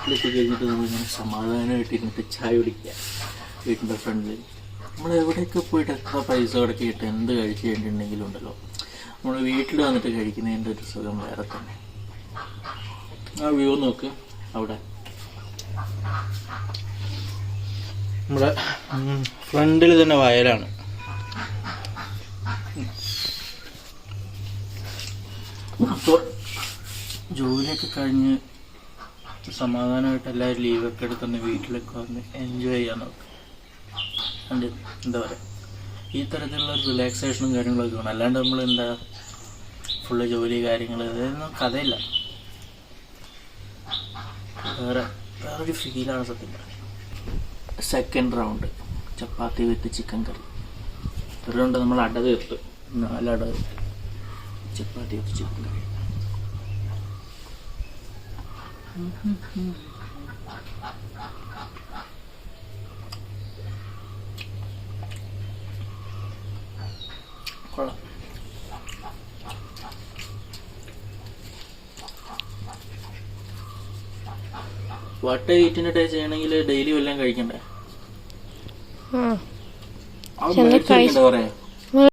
വീട്ടിലെത്തി കഴിഞ്ഞിട്ട് നമ്മളിങ്ങനെ സമാധാനമായിട്ടിരുന്നിട്ട് ചായ കുടിക്കുക വീട്ടിൻ്റെ ഫ്രണ്ടിൽ. നമ്മൾ എവിടെയൊക്കെ പോയിട്ട് എത്ര പൈസ കൊടുക്കിയിട്ട് എന്ത് കഴിച്ച് കഴിഞ്ഞിട്ടുണ്ടെങ്കിലും ഉണ്ടല്ലോ, നമ്മൾ വീട്ടിൽ വന്നിട്ട് കഴിക്കുന്നതിൻ്റെ ഒരു സുഖം വേറെ തന്നെ. ആ വ്യൂ നോക്ക്, അവിടെ നമ്മുടെ ഫ്രണ്ടിൽ തന്നെ വയലാണ്. അപ്പോൾ ജോലിയൊക്കെ കഴിഞ്ഞ് സമാധാനമായിട്ട് എല്ലാവരും ലീവൊക്കെ എടുത്തൊന്ന് വീട്ടിലൊക്കെ വന്ന് എൻജോയ് ചെയ്യാൻ നോക്കും. എന്താ പറയുക, ഈ തരത്തിലുള്ള റിലാക്സേഷനും കാര്യങ്ങളൊക്കെ വേണം. അല്ലാണ്ട് നമ്മൾ എന്താ ഫുള്ള് ജോലി കാര്യങ്ങൾ ഇതൊന്നും കഥയില്ല. വേറൊരു ഫീലാണ് സത്യം പറയുന്നത്. Second round chapati with chicken curry. ഒരു റൗണ്ട് നമ്മൾ അട തീർത്ത്, 4 അട തീർത്ത്, ചപ്പാത്തി വിത്ത് ചിക്കൻ കറി. കൊള്ളാം. വട്ട ഈറ്റിൻ്റെ ടേസ്റ്റ് ചെയ്യണമെങ്കിൽ ഡെയിലി വല്ലതും കഴിക്കണ്ടേ? പറയാ